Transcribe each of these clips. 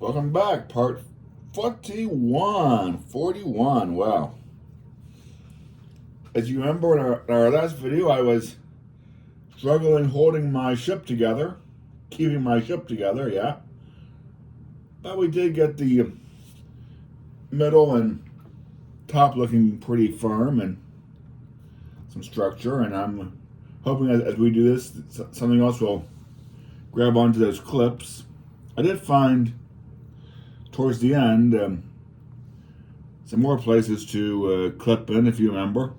Welcome back, part 41. Wow. As you remember in our last video, I was struggling holding my ship together, keeping my ship together, yeah. But we did get the middle and top looking pretty firm and some structure, and I'm hoping as we do this, something else will grab onto those clips. I did find towards the end some more places to clip in, if you remember,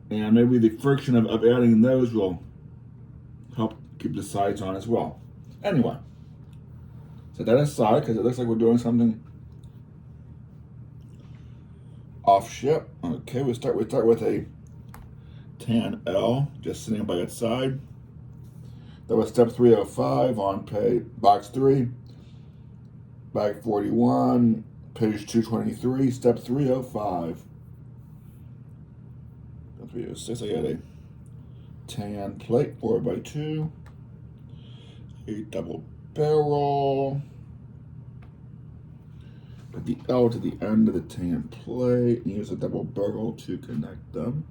and maybe the friction of adding those will help keep the sides on as well. Anyway, set that aside because it looks like we're doing something off ship. Okay, we start with a tan L just sitting by its side. That was step 305 on box 3, bag 41, page 223, step 305. Step 306, I got a tan plate 4x2, a double barrel. Put the L to the end of the tan plate and use a double barrel to connect them.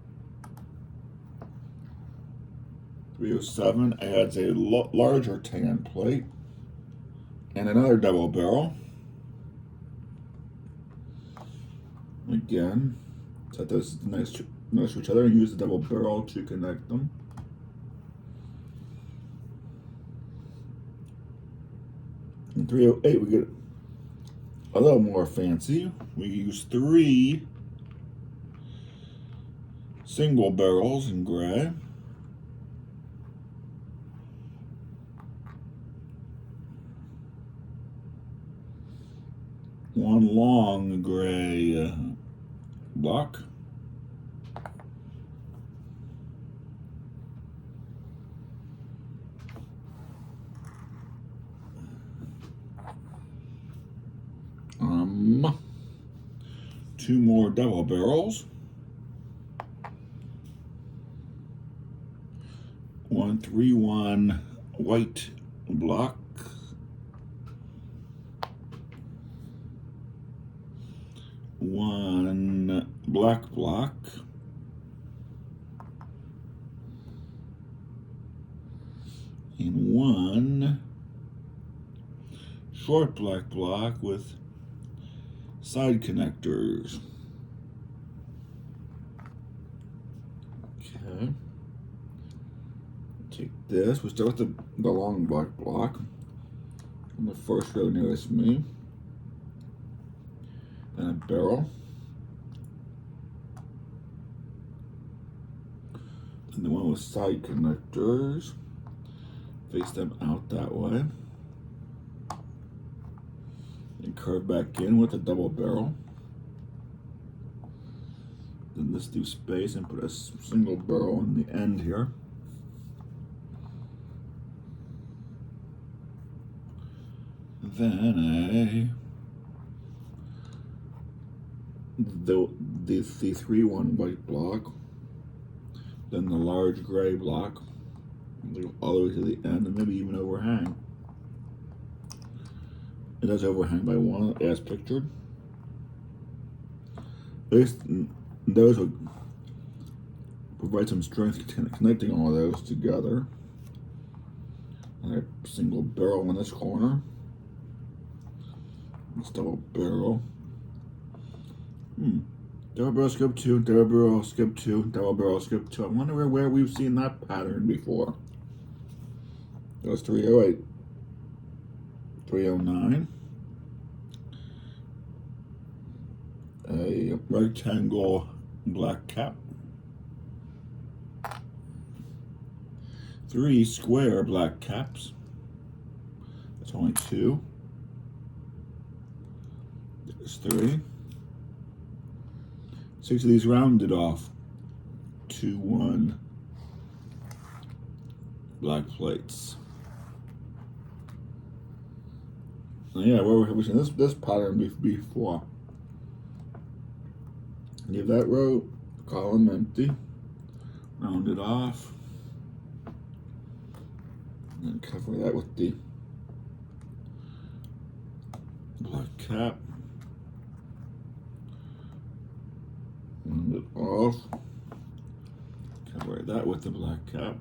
307 adds a larger tan plate and another double barrel. Again, set those next to each other and use the double barrel to connect them. In 308, we get a little more fancy. We use 3 single barrels in gray. One long gray block. Two more double barrels. 131 white block. One black block. And one short black block with side connectors. Okay. Take this. We start with the long black block on the first row nearest me. Then a barrel. And the one with side connectors. Face them out that way. And curve back in with a double barrel. Then let's do space and put a single barrel on the end here. Then the 3-1 white block. Then the large gray block. All the way to the end, and maybe even overhang. It does overhang by one, as pictured. At least those will provide some strength connecting all of those together. Another single barrel in this corner. This double barrel. Double barrel, skip 2, double barrel, skip 2, double barrel, skip 2. I wonder where we've seen that pattern before. That was 308. 309. A rectangle black cap. 3 square black caps. That's only 2. There's 3. 6 of these rounded off. 2, 1 black plates. Yeah, where have we seen this pattern before? Leave that row, column empty, round it off, and cover that with the Black cap. Round it off. Cover that with the black cap.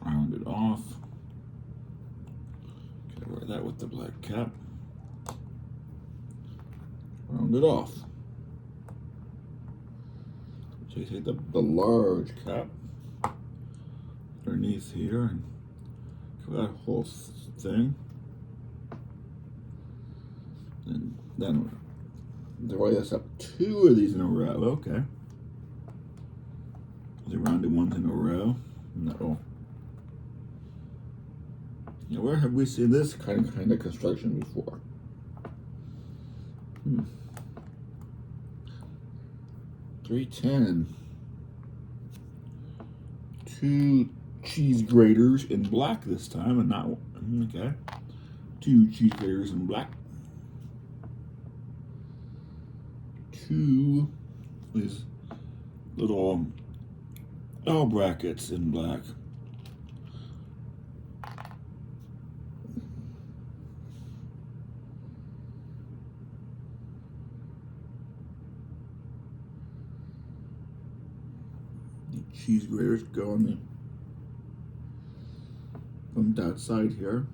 Round it off. Cover that with the black cap. Round it off. So you take the large cap underneath here and cover that whole thing. And then roll this up 2 of these in a row. Okay. The rounded ones in a row. No. Now, where have we seen this kind of construction before? 310. 2 cheese graters in black this time, and not one. Okay. 2 cheese graters in black. 2 these little L brackets in black. Cheese graters go on from that side here.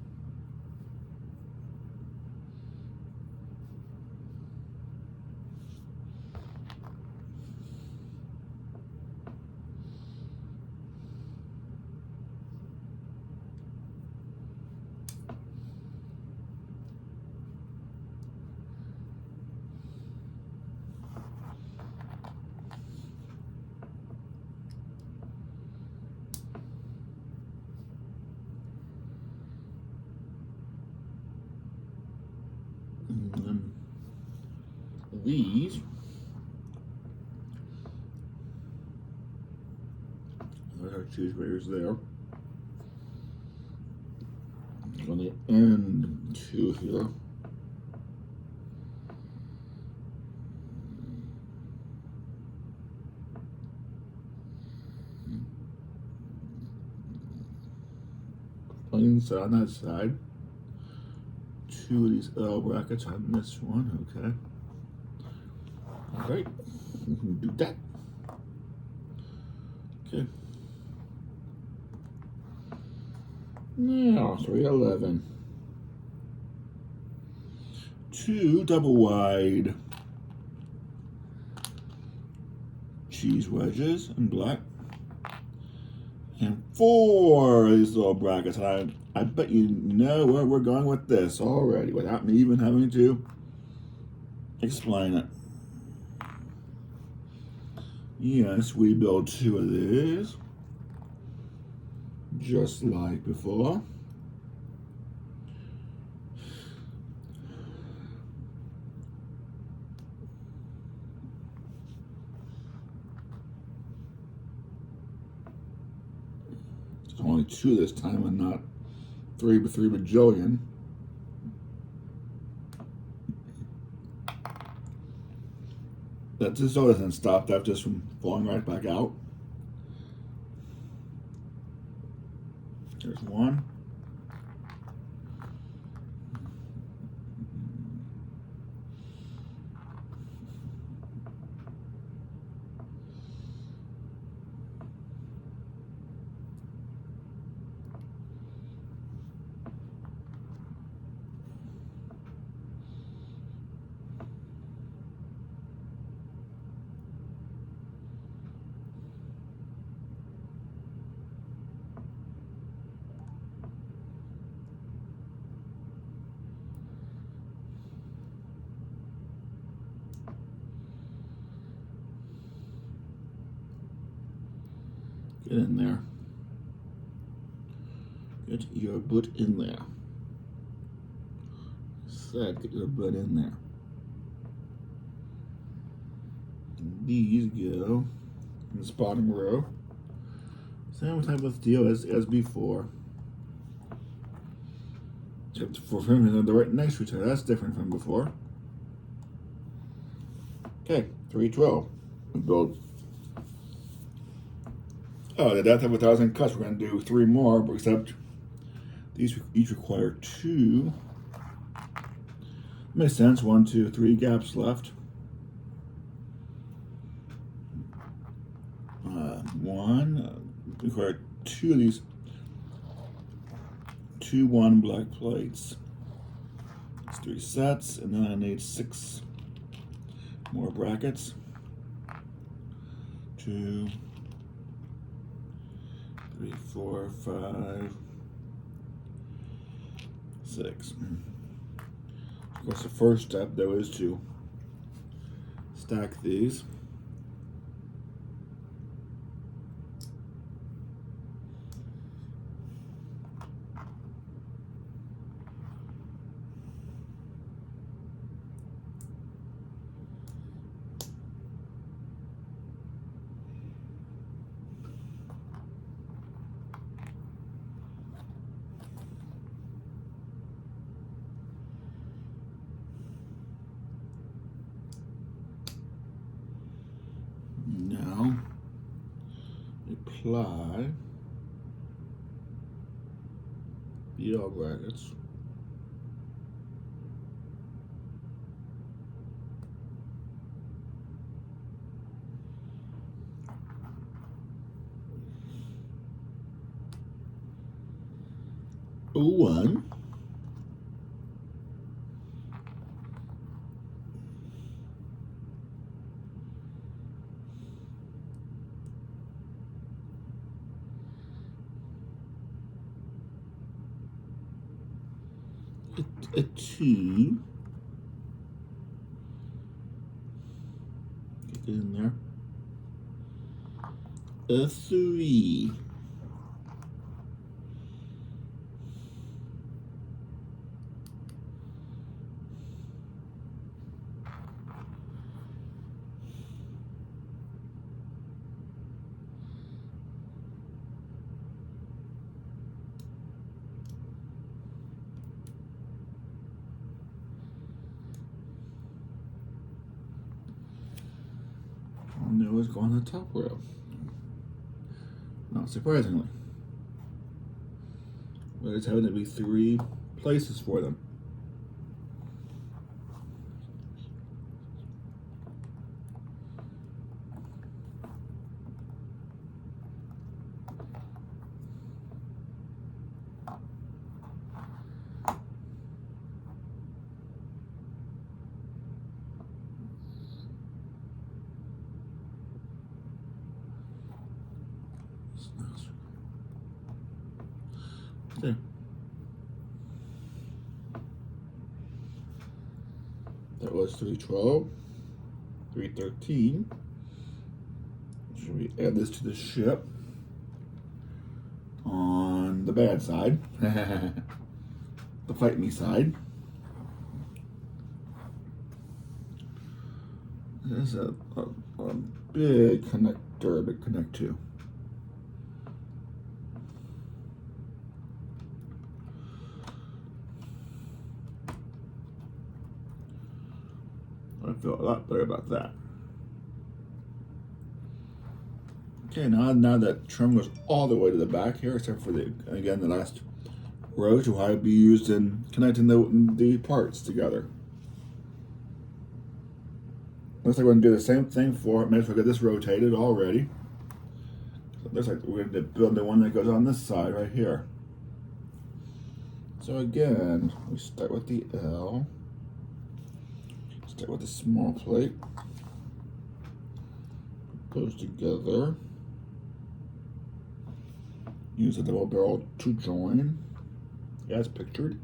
These there are cheese graters there. On the end 2 here. Plain side on that side. 2 of these L brackets on this one. Okay. Alright, we can do that. Okay. Now, 311. 2 double wide cheese wedges in black. And 4 of these little brackets. I bet you know where we're going with this already without me even having to explain it. Yes, we build 2 of these, just like before. It's only 2 this time and not 3 bajillion. That just doesn't stop that just from falling right back out. There's 1. Get in there. Get your butt in there. Said, get your butt in there. And these go in the spotting row. Same type of deal as before. Except for him, they're right next to each other. That's different from before. Okay, 312. We build. Oh, the death of 1,000 cuts. We're going to do 3 more, except These each require 2. Makes sense. 1, 2, 3 gaps left. 1 require 2 of these 2 1 black plates. It's 3 sets, and then I need 6 more brackets. 2, 3, 4, 5, 6. Of course, the first step though is to stack these. Now, apply the all brackets. A1. A 2. Get it in there. A 3. And it was going on the top row. Not surprisingly. There's having to be 3 places for them. Okay. That was 312, 313. Should we add this to the ship on the bad side, the fight me side? There's a big connector to connect to. I feel a lot better about that. Okay, now that trim goes all the way to the back here, except for the last row to how it be used in connecting the parts together. Looks like we're going to do the same thing for it. Maybe if we get this rotated already. So it looks like we're going to build the one that goes on this side right here. So again, we start with the L. Start with a small plate. Put those together. Use a double barrel to join, as pictured.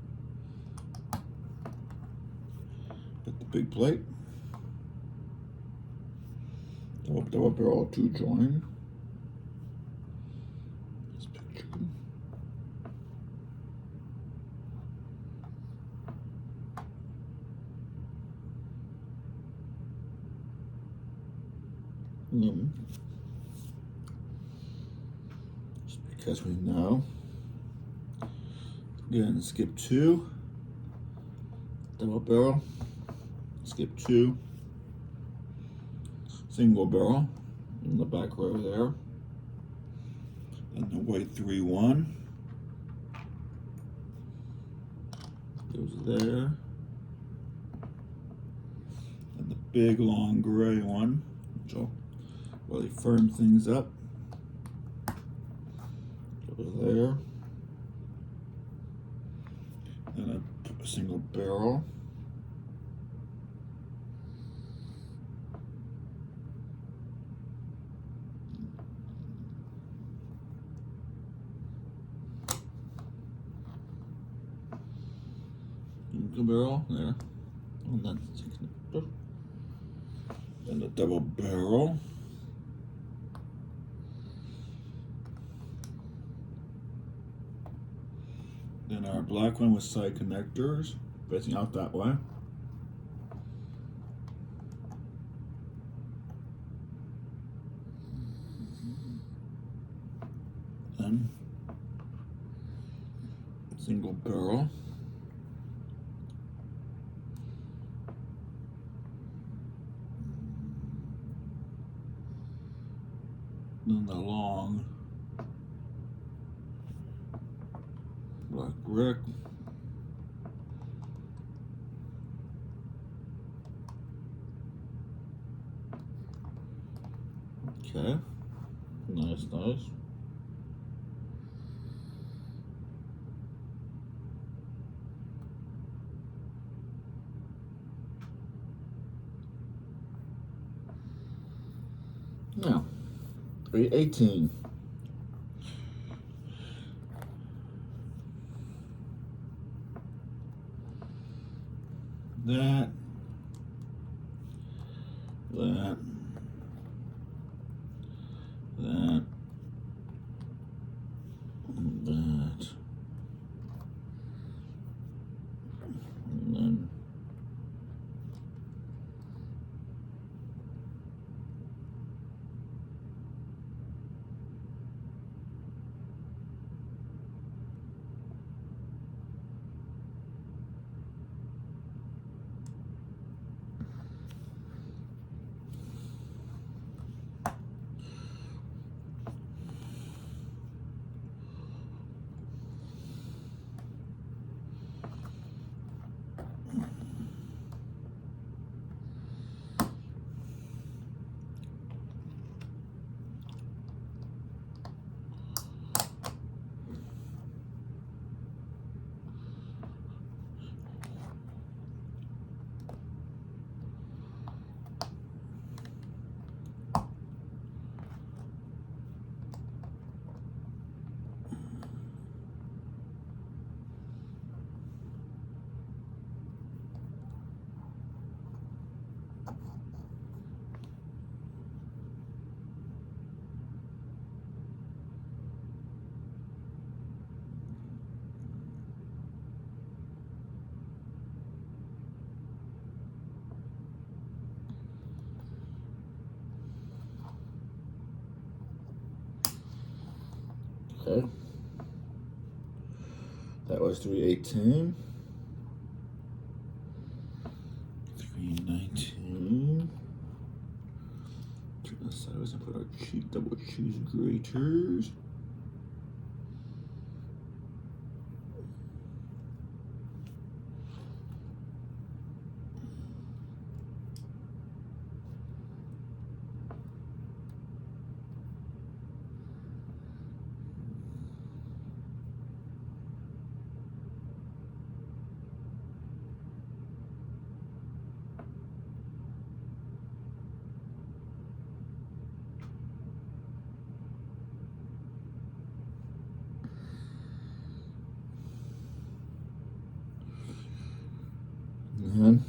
Put the big plate. Double barrel to join, as pictured. Just because we know. Again, skip 2, double barrel, skip 2, single barrel in the back row there, and the white 3-1. Goes there. And the big long gray one, which will really firm things up. Goes there. And a single barrel. Single barrel there. And then a double barrel. Then our black one with side connectors facing out that way. Then single barrel. Then the long black brick. Okay, nice. Now, 318. That. And then okay. That was 318. 319. Turn this sideways and put our double cheese graters. And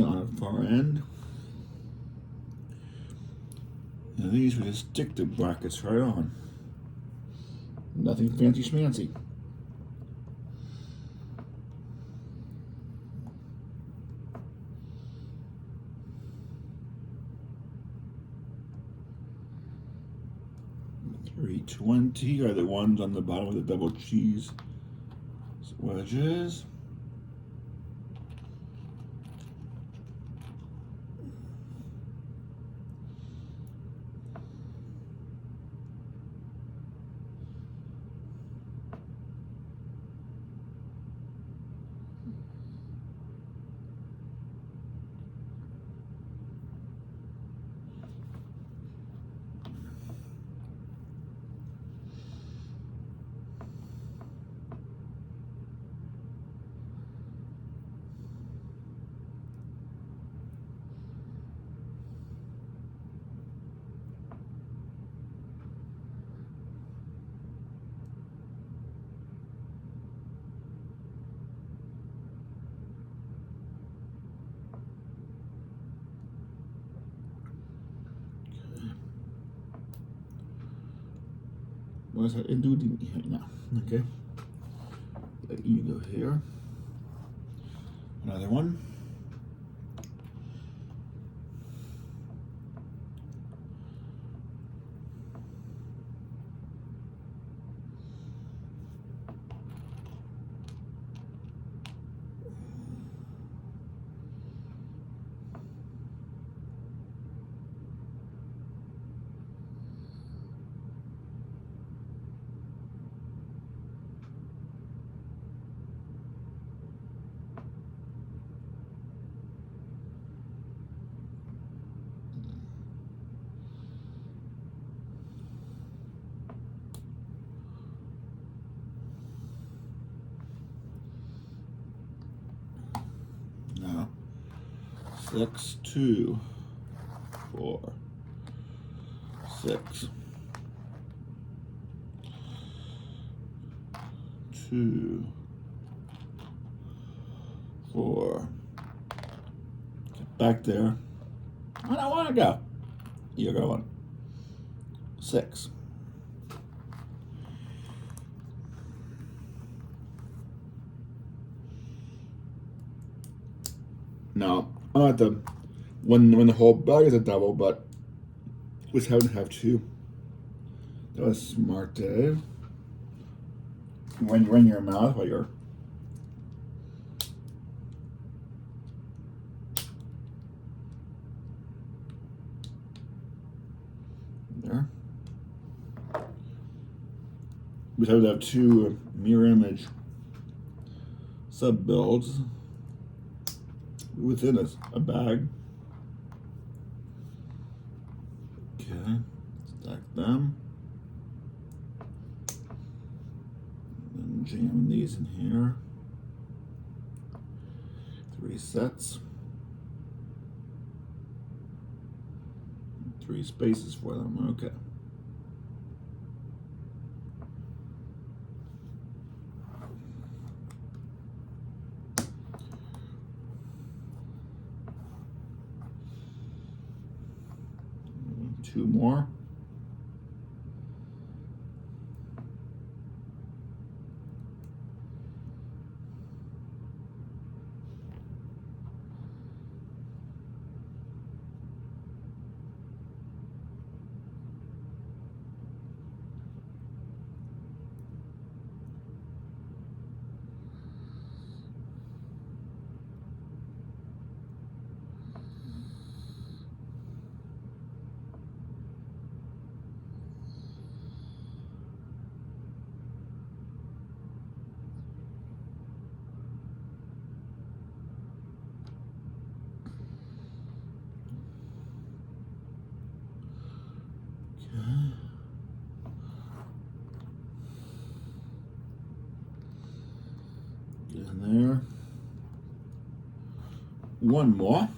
on the far end, and these we just stick the brackets right on. Nothing fancy schmancy. $3.20 are the ones on the bottom with the double cheese wedges. What is that? No. Okay. Let you go here. Another one. Now, 6, 2, 4, 6, 2, 4. Get back there. I don't want to go. You're going. 6. No, I'm not the when the whole bag is a double, but was having to have 2. That was smart, Dave. When you're in your mouth while you're there. We have to have 2 mirror image sub builds within a bag. Okay, stack them. And jam these in here. 3 sets. 3 spaces for them. Okay. Two more. Get in there. One more.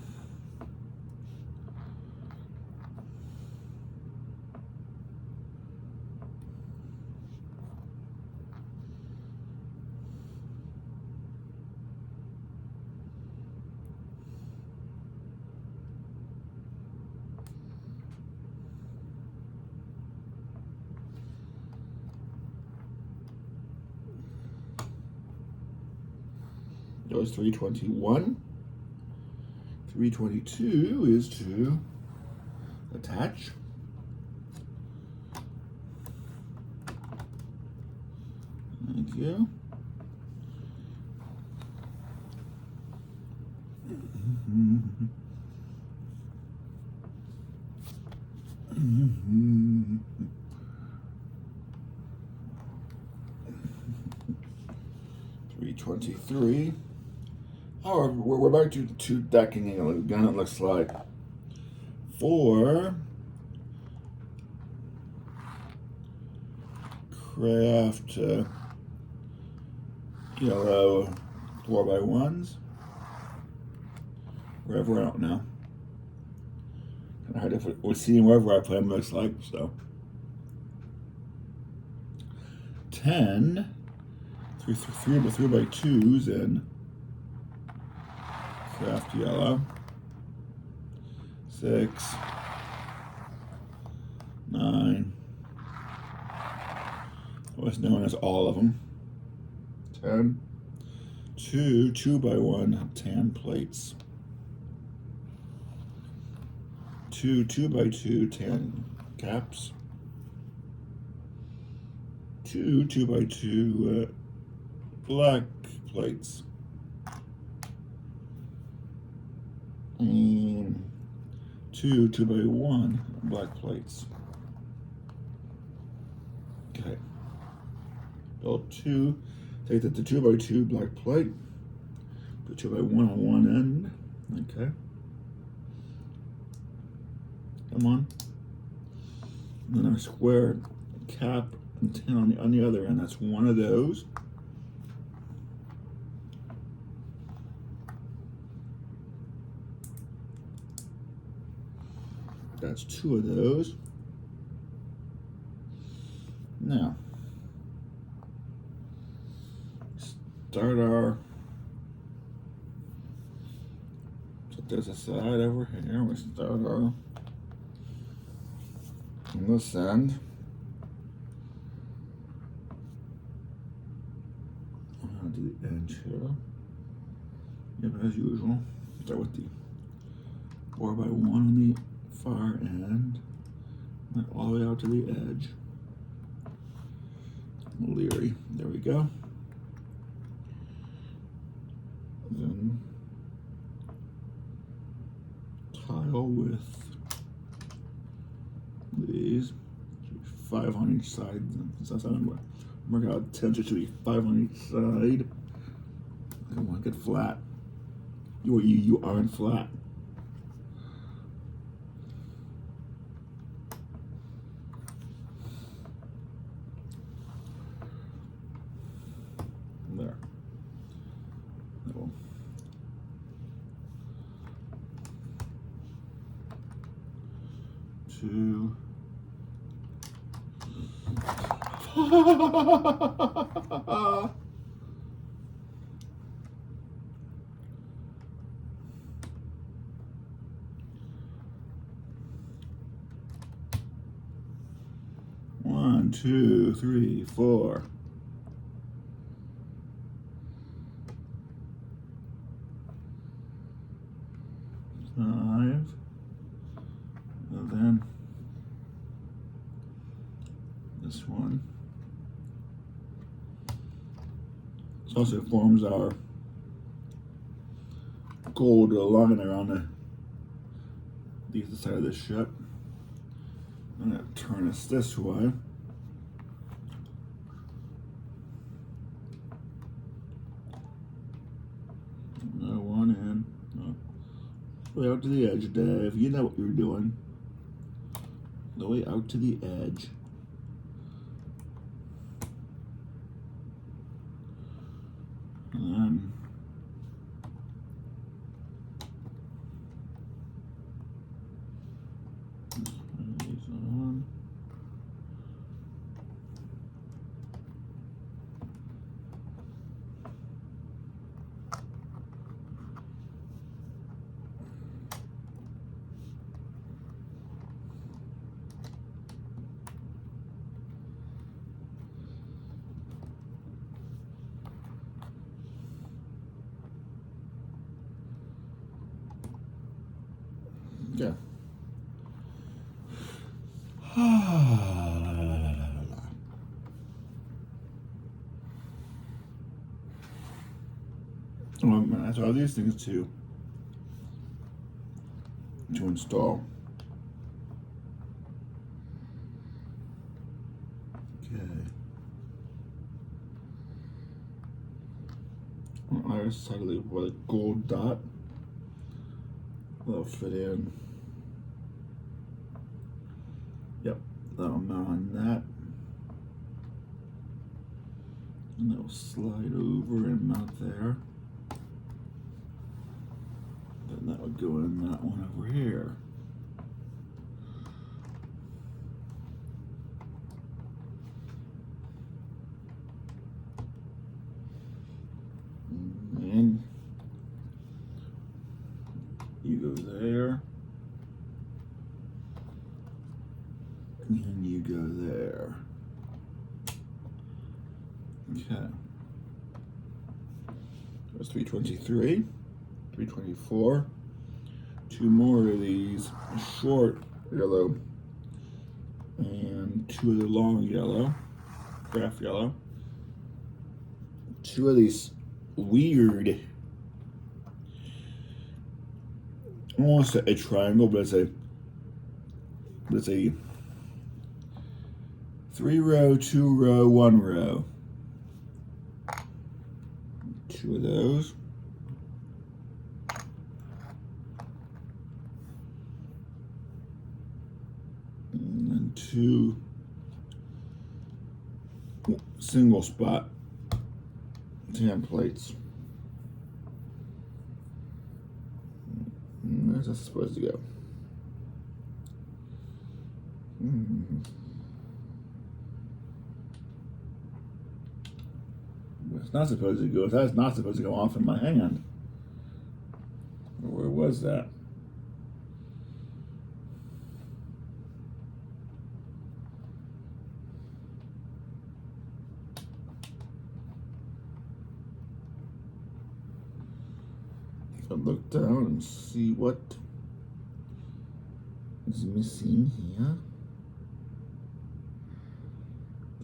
That was 321. 322 is to attach. Thank you. Mm-hmm. 323. Oh, we're back to decking again, it looks like. 4 craft yellow 4x1s. Wherever, I don't know. I heard if we're seeing wherever I play them, looks like, so. 10 3x2s in craft yellow. 6, 9, what's known as all of them. 10. 2 2x1 tan plates. 2 2x2 tan caps. 2 2x2 black plates. And 2 2x1 black plates. Okay. Build 2. Take the 2x2 black plate. Put 2x1 on one end. Okay. Come on. And then our square cap and 10 on the other end. That's one of those. That's two of those. Now, start our, set this aside over here. We start our, on this end. On to the edge here. Yep, as usual. Start with the 4x1 on the far end, and all the way out to the edge. Leery. There we go. Then tile with these. 5 on each side. Since I'm working out 10, so it should be 5 on each side. Come on, get flat. You aren't flat. There. That'll. Two. One, two, three, four. 5, and then this one. This also forms our gold line around the side of the ship. I'm gonna turn us this way. No one in. No. Way out to the edge, Dave. You know what you're doing. The way out to the edge. And then these on. Okay. That's all these things to install. Okay. On the other side of the gold dot. That'll fit in. Yep, that'll mount on that. And that'll slide over and mount there. Then that would go in that one over here. And you go there. And you go there. Okay. There's 323, 324. Two more of these short yellow, and two of the long yellow, craft yellow. Two of these weird, almost a triangle, but it's a 3-row, 2-row, 1-row. Two of those. And then two single spot tan plates. Where's this supposed to go? It's not supposed to go. That's not supposed to go off in my hand. Where was that? If I look down and see what is missing here.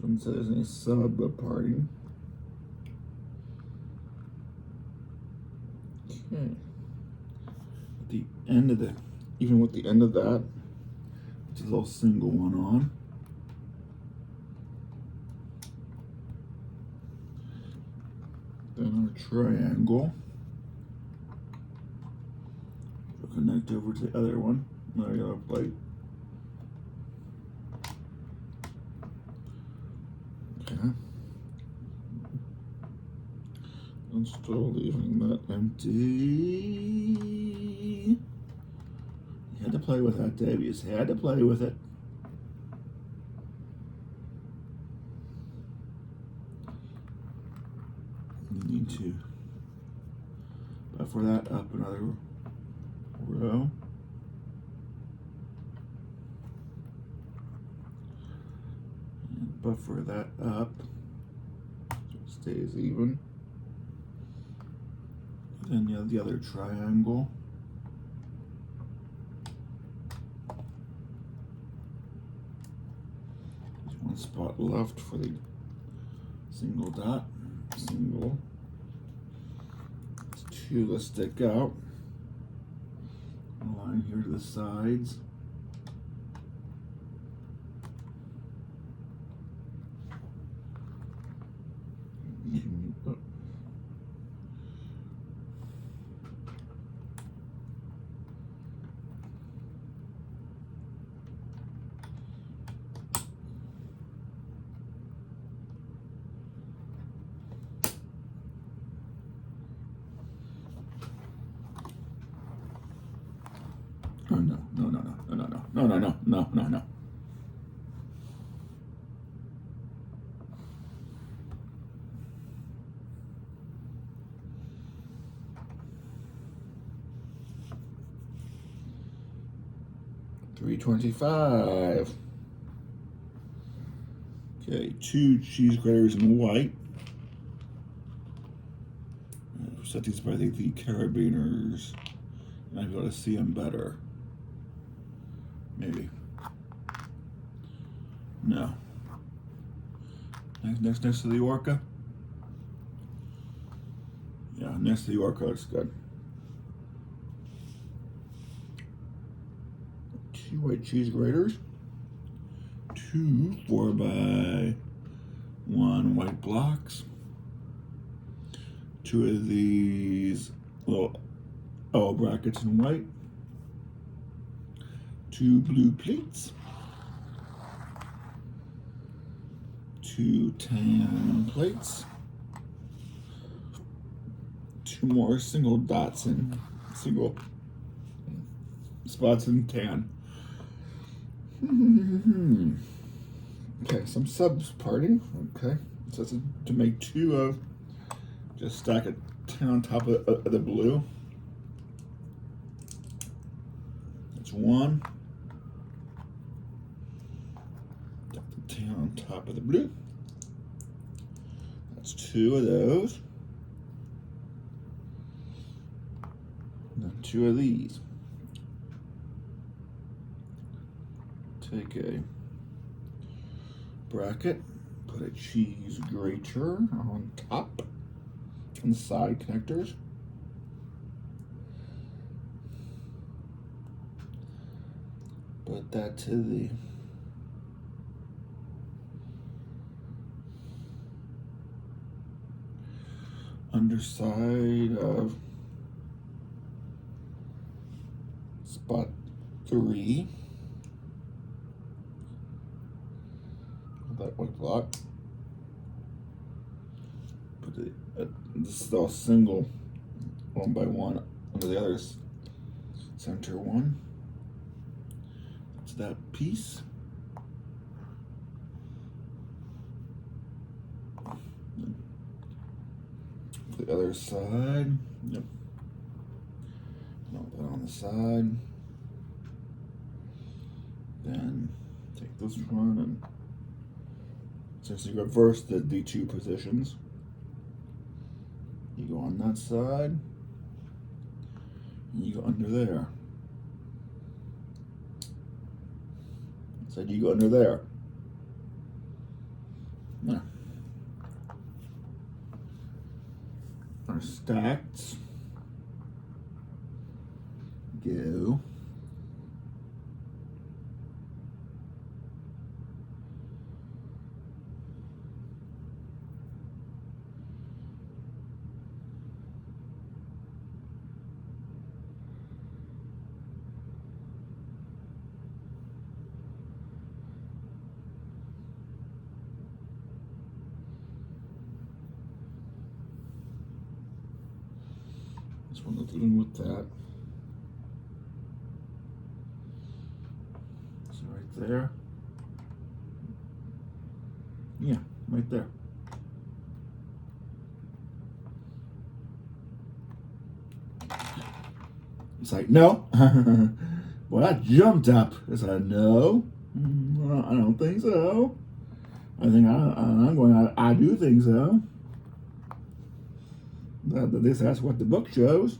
Doesn't say there's any sub parting. Okay. At the end of even with the end of that, it's a little single one on. Then our triangle. We'll connect over to the other one, another yellow plate. Okay. I'm still leaving that empty. You had to play with that, Dave. You just had to play with it. You need to buffer that up another row. And buffer that up so it stays even. Then you have the other triangle. There's one spot left for the single dot. Single. There's two that stick out. A line here to the sides. Oh, no. 325. Okay, two cheese graters in white. Set these by the carabiners. Might be able to see them better. Maybe. No. Next to the Orca? Yeah, next to the Orca looks good. Two white cheese graters. Two 4x1 white blocks. Two of these little L brackets in white. Two blue plates. Two tan plates. Two more single dots in single spots in tan. Okay, some subs parting. Okay, so it's to make two of. Just stack a tan on top of the blue. That's one. Stack the tan on top of the blue. That's 2 of those. And then 2 of these. Take a bracket, put a cheese grater on top and the side connectors. Put that to the underside of spot 3. That white block. Put this is all single, one by one, under the other center one. That's that piece. The other side. Yep. Put that on the side. Then take this one and essentially reverse the D2 positions. You go on that side, and you go under there. So you go under there. Now, our stacks go this one will dealing with that. So right there. Yeah, right there. It's like, no. Well, I jumped up. I said, no, I don't think so. I think I'm going, I do think so. At least that's what the book shows.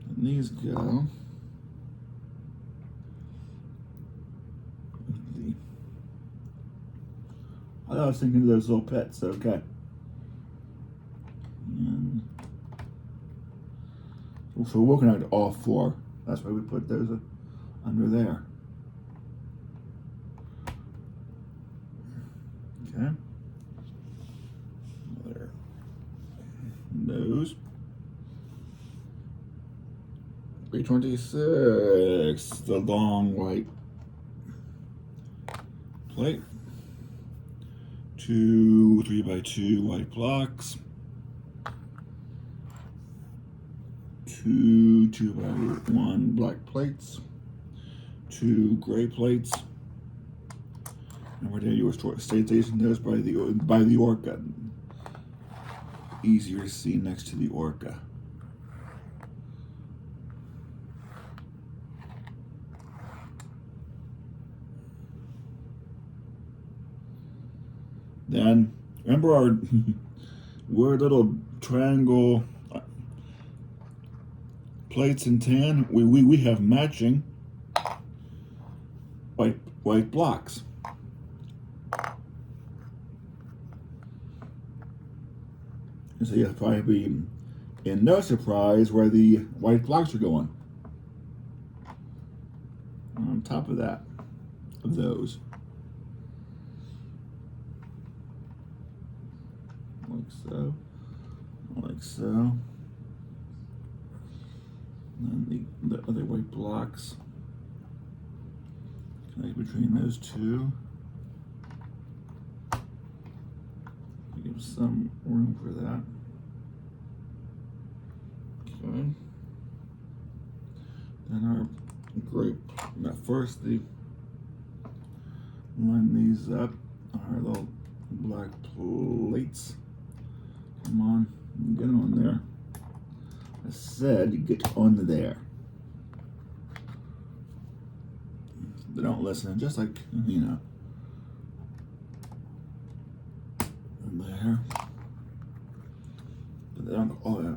And these go. I was thinking of those little pets, okay. And so we're working out all 4. That's why we put those under there. Okay. There. Nose. 326. The long white plate. 2 3x2 white blocks. 2 2x1 black plates. 2 gray plates. And we're going to use station those by the orca. Easier to see next to the orca. Then remember our weird little triangle plates in tan. We have matching white blocks. So you'll probably be in no surprise where the white blocks are going. On top of that, of those. Like so. Like so. And the other white blocks connect between those two. Give some room for that. Okay. Then our grape. Now first, line these up. Our little black plates. Come on, get on there. I said get on there. They don't listen, just like, you know. There. But they don't, oh yeah,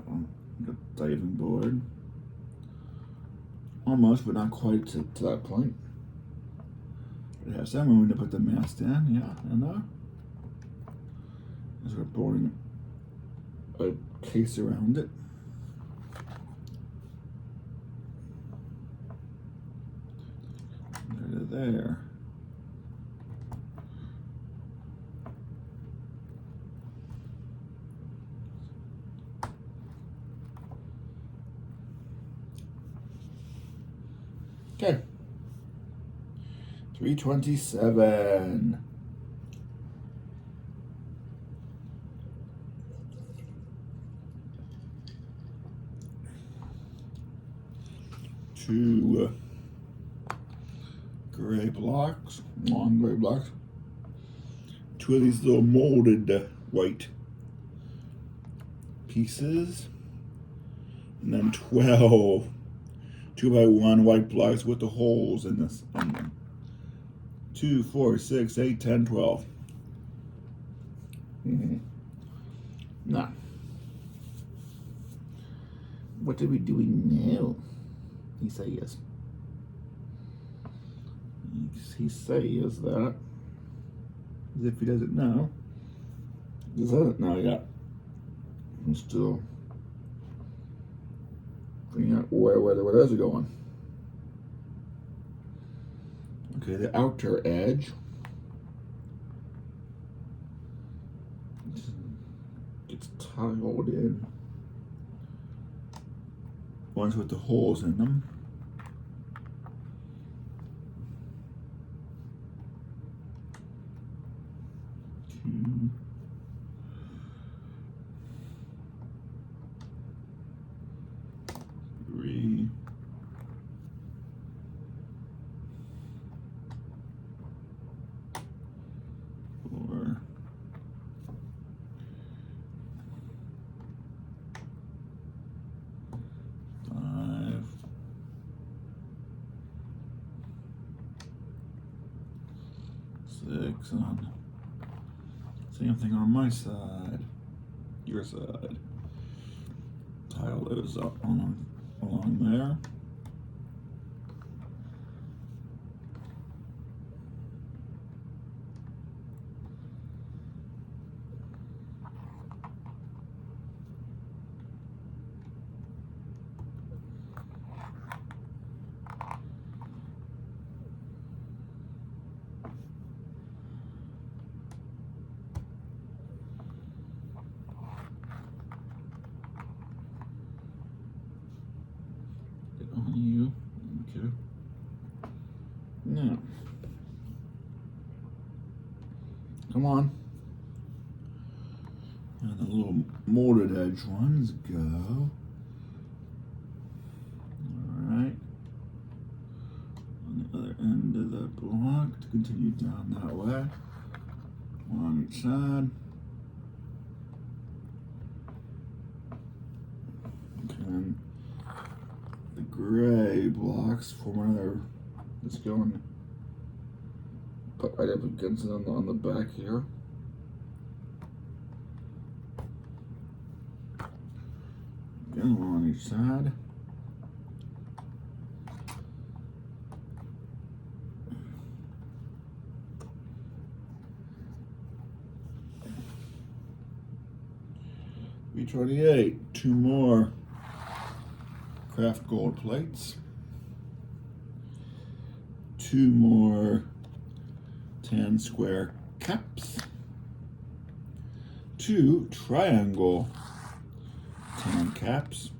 got diving board. Almost, but not quite to that point. It has some room to put the mast in, yeah, and as we're boarding a case around it. There to there. Okay. 327. Two gray blocks, long gray blocks. Two of these little molded white pieces. And then 12 2x1 white blocks with the holes in this on them. 2, 4, 6, 8, 10, 12. Now, what are we doing now? He says. He says that as if he doesn't know. He doesn't know yet. I'm still figuring out where those are going. Okay, the outer edge gets tiled in. Ones with the holes in them. Two. Three. Four. 5. 6 on. Same thing on my side. Your side. Tile those up along there. On you. Okay. Now, come on. And the little molded edge ones go. Alright. On the other end of the block to continue down that way. One on each side. Okay. The gray blocks form another. Let's go and put right up against it on the back here. Again, one on each side. B28, 2 more craft gold plates, 2 more tan square caps, 2 triangle tan caps,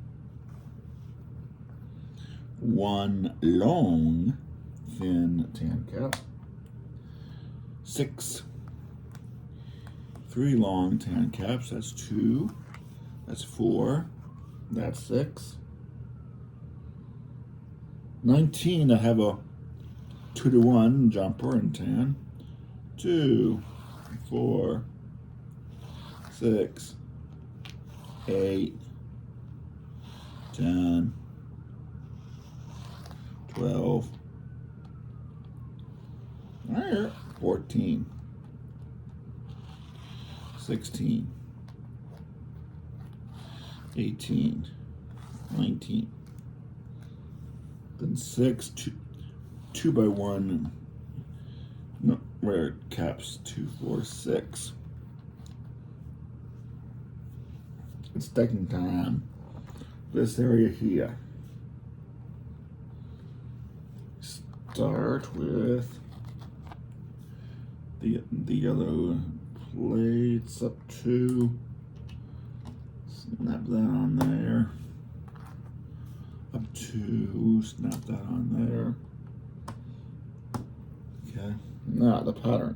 1 long thin tan cap, 6 3 long tan caps, that's 2, that's 4, that's 6. 19, I have a 2-to-1 jumper in tan. 2, 4, 6, 8, 10, 12, There. 14. 16. 18. 19. Then 6, 2 by 1. No, where caps 2, 4, 6. It's taking time. This area here. Start with the yellow plates up 2. Snap that on there. Up 2. Snap that on there. Okay. Now the pattern.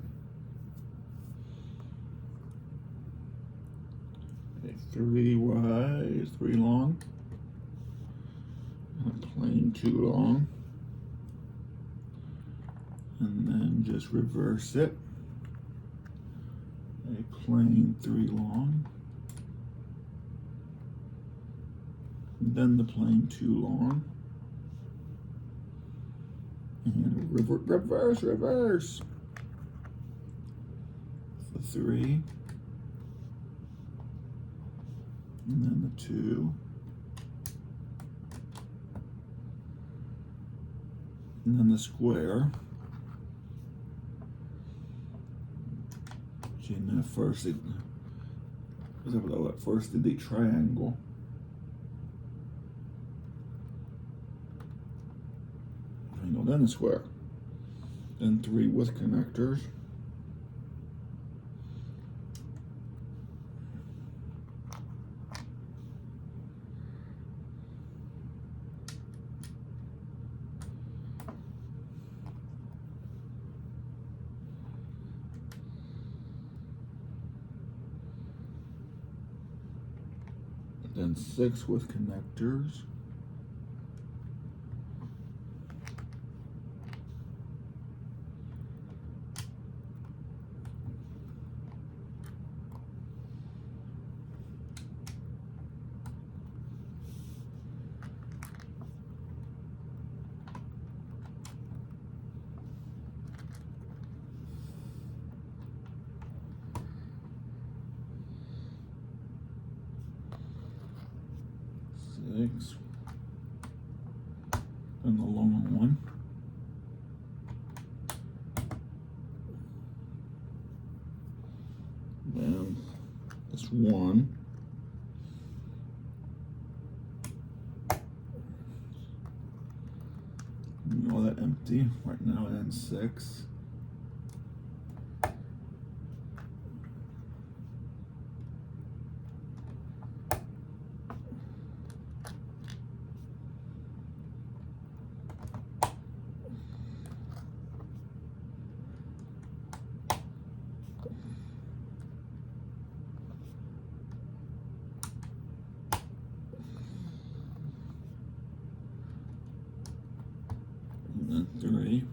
Okay, 3 wide, 3 long. And a plain 2 long. And then just reverse it. A plain 3 long. And then the plain 2 long. And reverse. The 3. And then the 2. And then the square. And then first did the triangle. Triangle, then the square. Then 3 with connectors. Then 6 with connectors. And the long one. Then this 1. All that empty right now, and 6. And then 3.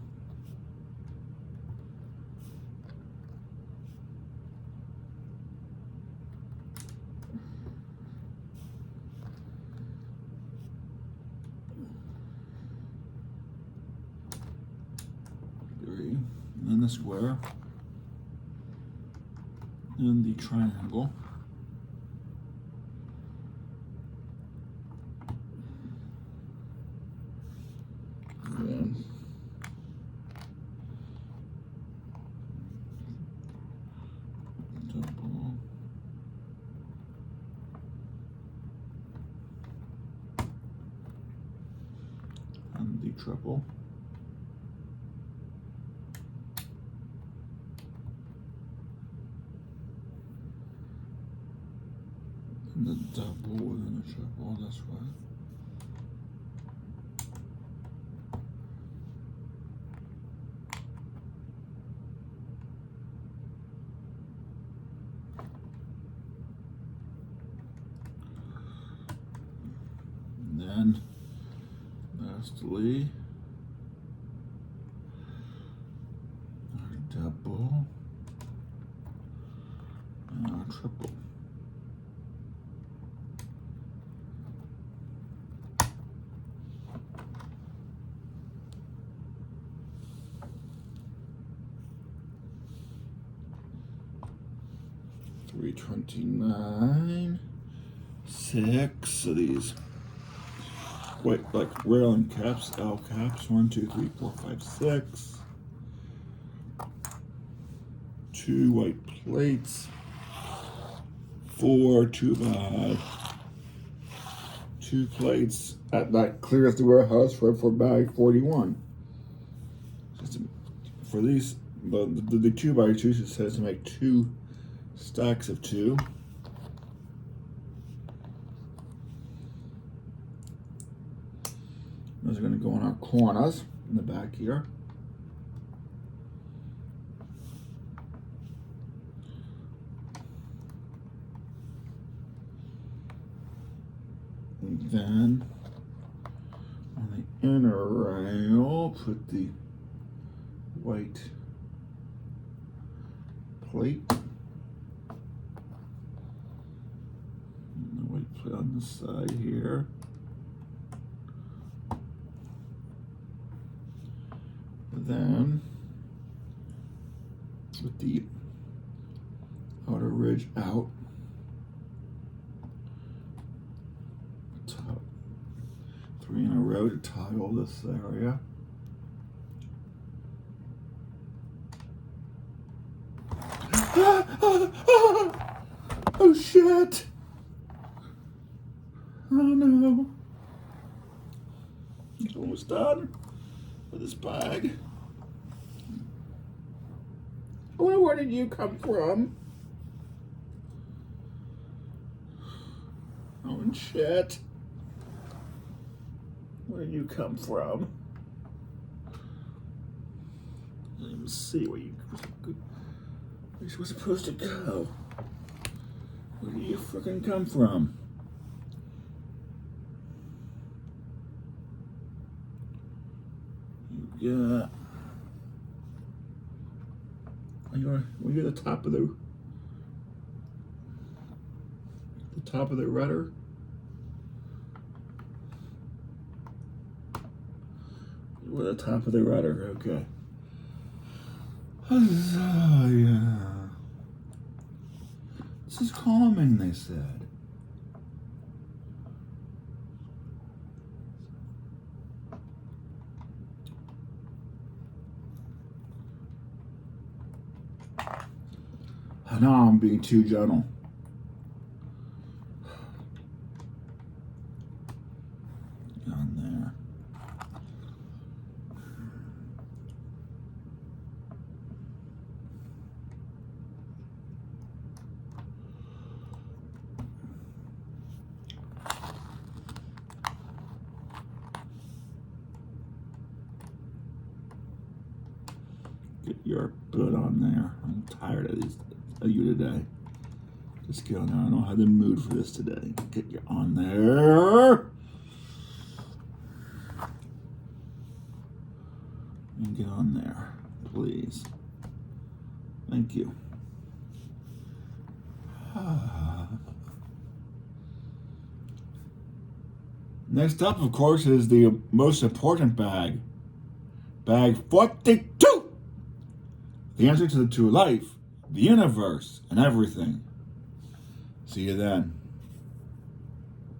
And then the square. And the triangle. And double. And the triple. And the double and the triple, that's right. And then, lastly, our double and our triple. $3.29. 6 of these white, like railing caps, L caps. 1, 2, 3, 4, 5, 6. 2 white plates. 4 2-by. 2 plates at that clear at the warehouse for bag 41. For these, the 2x2, it says to make 2 stacks of 2. Those are going to go in our corners in the back here. And then on the inner rail, put the white plate. And the white plate on the side here. Then with the outer ridge out, top 3 in a row to tile this area. Oh shit! Oh no! It's almost done with this bag. Oh, where did you come from? Oh shit! Where did you come from? Let me see where you were supposed to go. Where did you frickin' come from? You got. Were you at the top of the rudder? You were at the top of the rudder, okay. Oh, yeah. This is calming, they said. Now I'm being too gentle. On there. Get your butt on there. I'm tired of you today. Just get on there. I don't have the mood for this today. Get you on there. And get on there, please. Thank you. Next up, of course, is the most important bag. Bag 42. The answer to life, the universe, and everything. See you then.